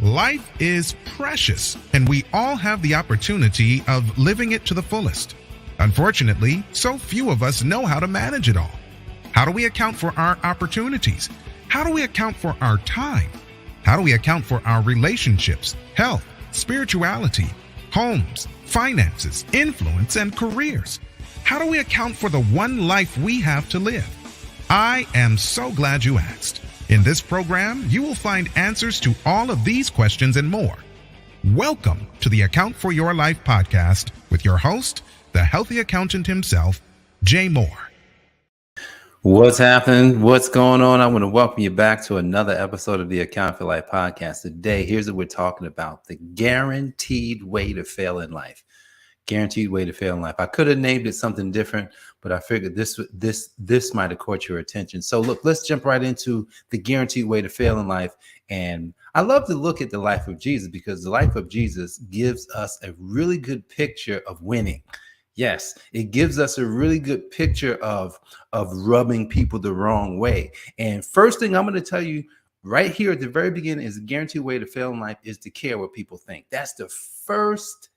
Life is precious, and we all have the opportunity of living it to the fullest. Unfortunately, so few of us know how to manage it all. How do we account for our opportunities? How do we account for our time? How do we account for our relationships, health, spirituality, homes, finances, influence, and careers? How do we account for the one life we have to live? I am so glad you asked. In this program, you will find answers to all of these questions and more. Welcome to the Account for Your Life podcast with your host, the healthy accountant himself, Jay Moore. What's happening? What's going on? I want to welcome you back to another episode of the I AFYL Podcast. Today, here's what we're talking about: the guaranteed way to fail in life. Guaranteed way to fail in life. I could have named it something different, but I figured this might have caught your attention. So look, let's jump right into the guaranteed way to fail in life. And I love to look at the life of Jesus because the life of Jesus gives us a really good picture of winning. Yes, it gives us a really good picture of rubbing people the wrong way. And first thing I'm going to tell you right here at the very beginning is the guaranteed way to fail in life is to care what people think. That's the first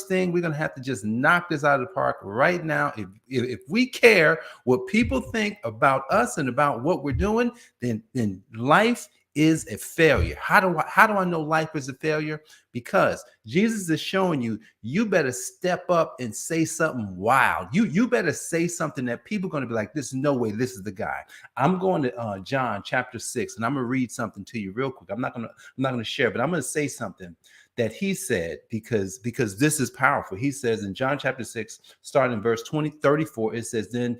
thing. We're going to have to just knock this out of the park right now. If we care what people think about us and about what we're doing, then life is a failure. How do I know life is a failure? Because Jesus is showing you better step up and say something wild. You better say something that people are going to be like, there's no way this is the guy. I'm going to John chapter 6, and I'm going to read something to you real quick. I'm not going to share, but I'm going to say something that he said because this is powerful. He says in John chapter 6, starting in verse 34, it says, Then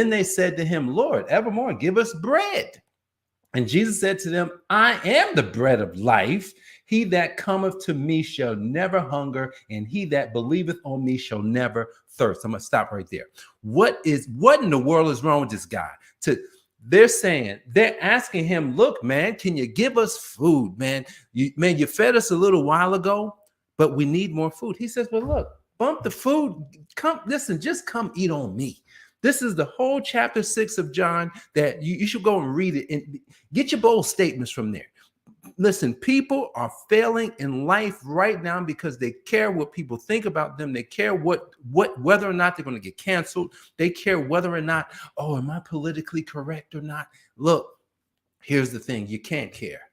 they said to him, Lord, evermore give us bread. And Jesus said to them, I am the bread of life. He that cometh to me shall never hunger, and he that believeth on me shall never thirst. I'm going to stop right there. What in the world is wrong with this guy? They're asking him, look, man, can you give us food, man? You fed us a little while ago, but we need more food. He says, well, look, bump the food. Just come eat on me. This is the whole chapter 6 of John that you should go and read it and get your bold statements from there. Listen, people are failing in life right now because they care what people think about them. They care whether or not they're going to get canceled. They care whether or not, am I politically correct or not? Look, here's the thing. You can't care.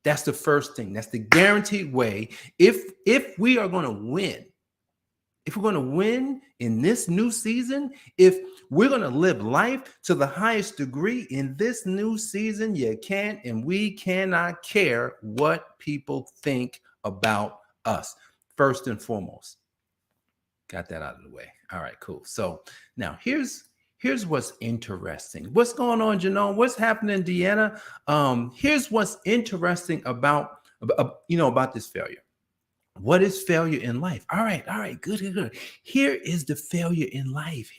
That's the first thing. That's the guaranteed way. If we are going to win, if we're going to win in this new season, if we're going to live life to the highest degree in this new season, you can't and we cannot care what people think about us. First and foremost. Got that out of the way. All right, cool. So now here's what's interesting. What's going on, Janone? What's happening, Deanna? Here's what's interesting about this failure. What is failure in life? All right, good. Here is the failure in life.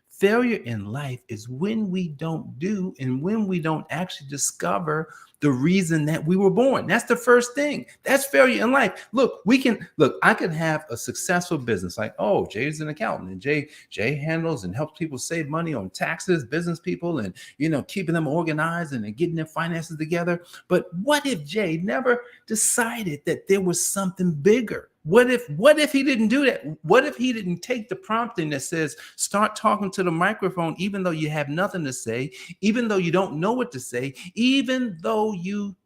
Failure in life is when we don't do and when we don't actually discover the reason that we were born. That's the first thing. That's failure in life. I can have a successful business like, Jay's an accountant and Jay handles and helps people save money on taxes, business people, and, keeping them organized and getting their finances together. But what if Jay never decided that there was something bigger? What if he didn't do that? What if he didn't take the prompting that says, start talking to the microphone, even though you have nothing to say, even though you don't know what to say, even though you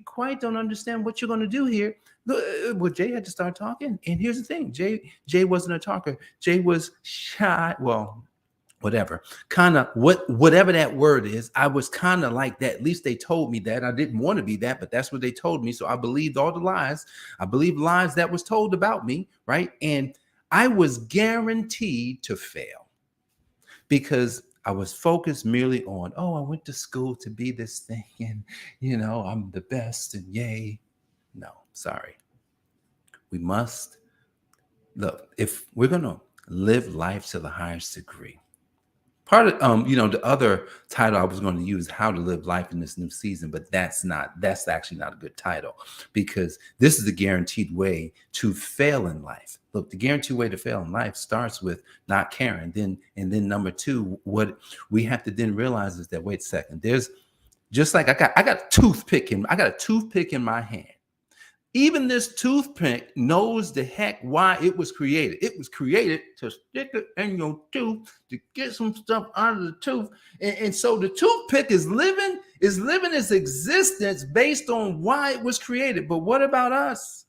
quite don't understand what you're going to do here? Well, Jay had to start talking. And here's the thing. Jay wasn't a talker. Jay was shy. Well, whatever that word is. I was kind of like that. At least they told me that. I didn't want to be that, but that's what they told me. So I believed all the lies. I believed lies that was told about me, right? And I was guaranteed to fail because I was focused merely on, I went to school to be this thing and, I'm the best and yay. No, sorry. We must look, if we're going to live life to the highest degree, part of, the other title I was going to use, How to Live Life in This New Season, but that's actually not a good title because this is the guaranteed way to fail in life. Look, the guaranteed way to fail in life starts with not caring. And then number two, what we have to then realize is that, wait a second, Just like I got a toothpick in my hand. Even this toothpick knows the heck why it was created. It was created to stick it in your tooth to get some stuff out of the tooth. And so the toothpick is living its existence based on why it was created. But what about us?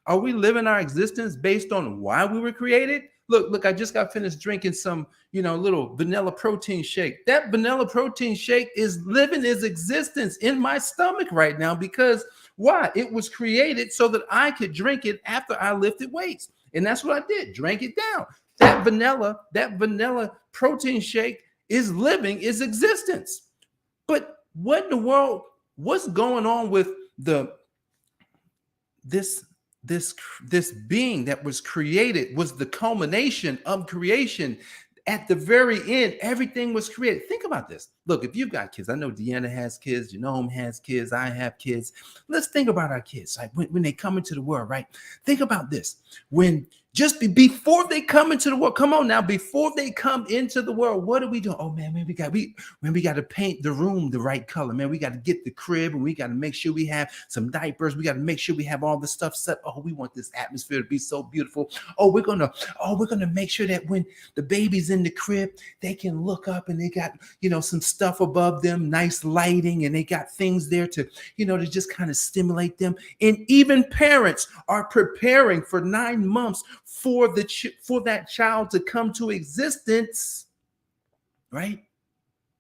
Are we living our existence based on why we were created? Look, I just got finished drinking some, little vanilla protein shake. That vanilla protein shake is living its existence in my stomach right now because why? It was created so that I could drink it after I lifted weights. And that's what I did. Drank it down. That vanilla protein shake is living its existence. But what in the world, what's going on with this being that was created, was the culmination of creation? At the very end, everything was created. Think about this. Look, if you've got kids, I know Deanna has kids, Janome has kids, I have kids. Let's think about our kids. Like when they come into the world, right? Think about this. Before they come into the world, come on now, before they come into the world, what are we doing? Oh man, we got to paint the room the right color, man. We got to get the crib, and we got to make sure we have some diapers. We got to make sure we have all the stuff set. Oh, we want this atmosphere to be so beautiful. We're gonna make sure that when the baby's in the crib, they can look up and they got some stuff above them, nice lighting, and they got things there to to just kind of stimulate them. And even parents are preparing for 9 months for that child to come to existence, right?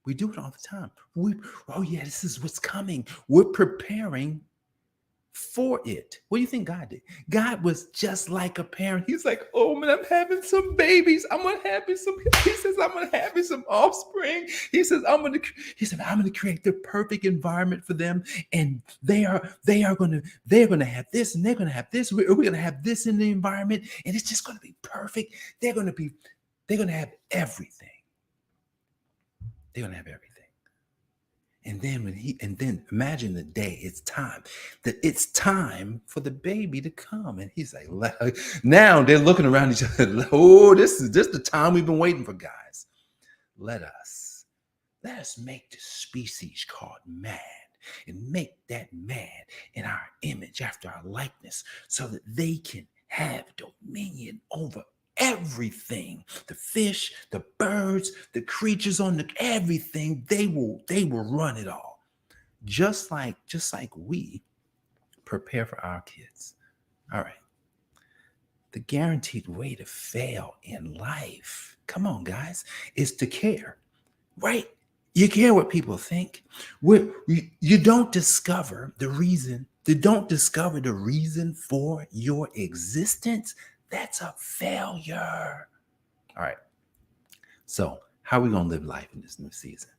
We do it all the time. This is what's coming. We're preparing for it. What do you think God did? God was just like a parent. He's like, oh man, I'm having some babies. He says, I'm gonna have some offspring. He says, I'm gonna create the perfect environment for them. And they're gonna have this, and they're gonna have this. We're gonna have this in the environment, and it's just gonna be perfect. They're gonna have everything. They're gonna have everything. And then imagine the day it's time for the baby to come. And he's like, now they're looking around each other. Oh, this is just the time we've been waiting for, guys. Let us make this species called man and make that man in our image after our likeness so that they can have dominion over everything, the fish, the birds, the creatures on everything. They will run it all. Just like we prepare for our kids. All right. The guaranteed way to fail in life, come on, guys, is to care, right? You care what people think. You don't discover the reason. For your existence. That's a failure. All right. So how are we going to live life in this new season?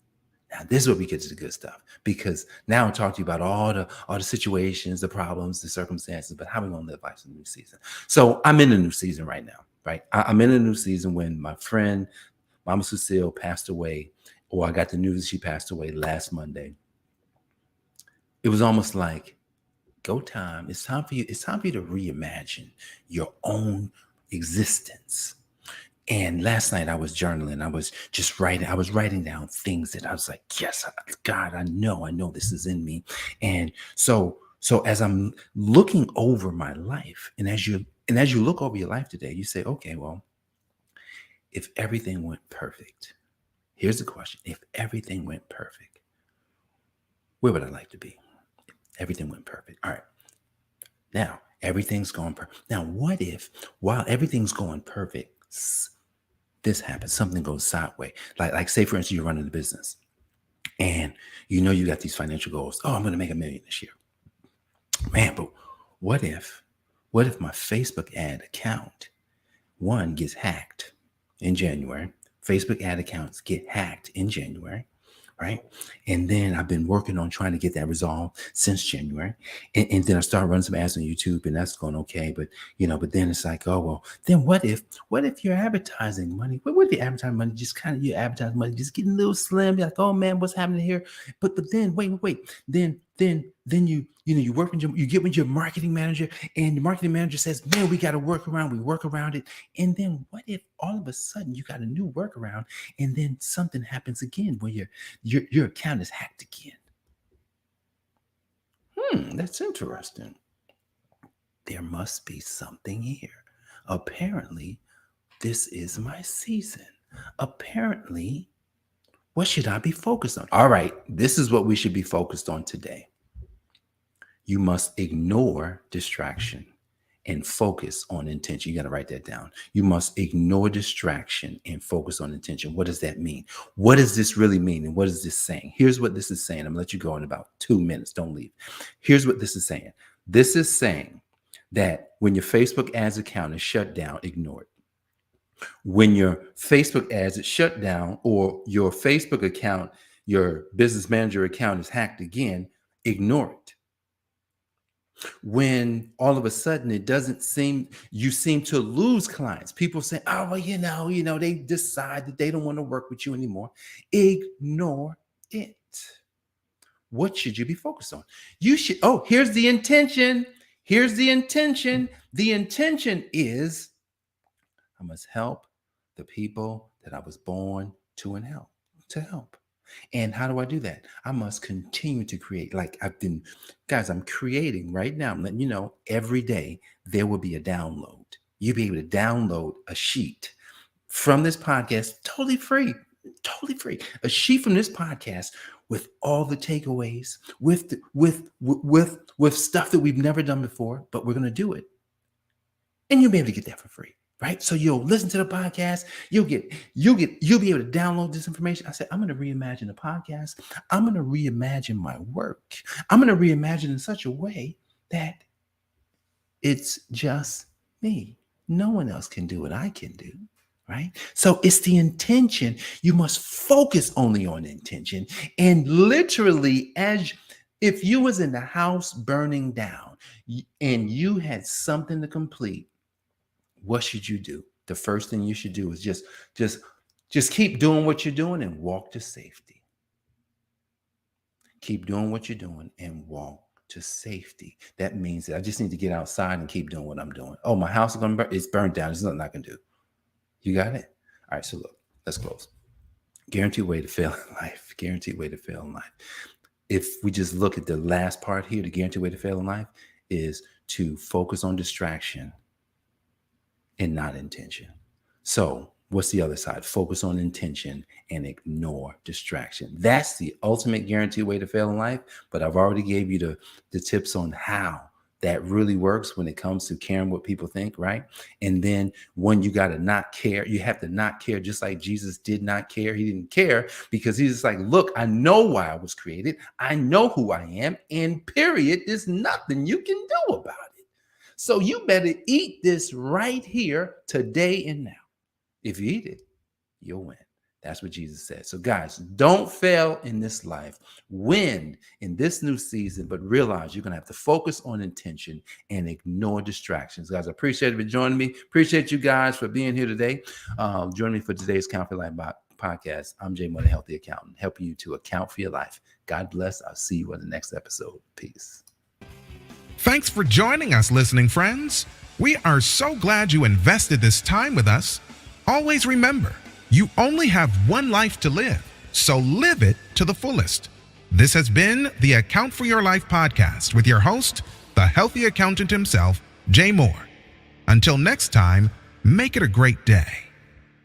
Now, this is where we get to the good stuff, because now I'm talking to you about all the situations, the problems, the circumstances, but how are we going to live life in the new season? So I'm in a new season right now, right? I'm in a new season when my friend, Mama Cecile, passed away, or I got the news she passed away last Monday. It was almost like, go time. It's time for you to reimagine your own existence. And last night I was journaling. I was just writing. I was writing down things that I was like, yes, God, I know this is in me. And so as I'm looking over my life, and as you look over your life today, you say, okay, well, if everything went perfect, here's the question. If everything went perfect, where would I like to be? Everything went perfect. All right. Now, everything's going perfect. Now, what if, while everything's going perfect, this happens, something goes sideways? Like say, for instance, you're running a business and you got these financial goals. Oh, I'm going to make $1 million this year. Man, but what if my Facebook ad account, one, gets hacked in January? Facebook ad accounts get hacked in January. Right. And then I've been working on trying to get that resolved since January. And then I started running some ads on YouTube, and that's going okay. But then it's like, oh, well, then what if your advertising money, what if your advertising money just kind of, your advertising money just getting a little slim? You're like, oh man, what's happening here? But then wait. Then you work with you get with your marketing manager, and the marketing manager says, man, we got to work around. We work around it. And then what if all of a sudden you got a new workaround, and then something happens again where your account is hacked again? That's interesting. There must be something here. Apparently, this is my season. Apparently, what should I be focused on? All right, this is what we should be focused on today. You must ignore distraction and focus on intention. You got to write that down. You must ignore distraction and focus on intention. What does that mean? What does this really mean? And what is this saying? Here's what this is saying. I'm going to let you go in about 2 minutes. Don't leave. Here's what this is saying. This is saying that when your Facebook ads account is shut down, ignore it. When your Facebook ads is shut down or your Facebook account, your business manager account is hacked again, ignore it. When all of a sudden you seem to lose clients, people say, oh, well, they decide that they don't want to work with you anymore. Ignore it. What should you be focused on? Here's the intention. Here's the intention. The intention is I must help the people that I was born to help. And how do I do that? I must continue to create. Like I'm creating right now. I'm letting you know every day there will be a download. You'll be able to download a sheet from this podcast, totally free. A sheet from this podcast with all the takeaways, with stuff that we've never done before, but we're going to do it. And you'll be able to get that for free. Right. So you'll listen to the podcast. You'll be able to download this information. I said, I'm going to reimagine the podcast. I'm going to reimagine my work. I'm going to reimagine in such a way that it's just me. No one else can do what I can do. Right. So it's the intention. You must focus only on intention. And literally, as if you was in the house burning down and you had something to complete, what should you do? The first thing you should do is just keep doing what you're doing and walk to safety. Keep doing what you're doing and walk to safety. That means that I just need to get outside and keep doing what I'm doing. Oh, my house is it's burned down. There's nothing I can do. You got it? All right, so look, let's close. Guaranteed way to fail in life. Guaranteed way to fail in life. If we just look at the last part here, the guaranteed way to fail in life is to focus on distraction and not intention. So what's the other side? Focus on intention and ignore distraction. That's the ultimate guaranteed way to fail in life. But I've already gave you the tips on how that really works when it comes to caring what people think, right? And then when you got to not care, you have to not care, just like Jesus did not care. He didn't care because he's just like, look, I know why I was created. I know who I am. And period, there's nothing you can do about it. So you better eat this right here, today and now. If you eat it, you'll win. That's what Jesus said. So guys, don't fail in this life. Win in this new season, but realize you're going to have to focus on intention and ignore distractions. Guys, I appreciate it for joining me. Appreciate you guys for being here today. Join me for today's Account for Life podcast. I'm Jay Moore, the Healthy Accountant, helping you to account for your life. God bless. I'll see you on the next episode. Peace. Thanks for joining us, listening friends. We are so glad you invested this time with us. Always remember, you only have one life to live, so live it to the fullest. This has been the Account for Your Life podcast with your host, the healthy accountant himself, Jay Moore. Until next time, make it a great day.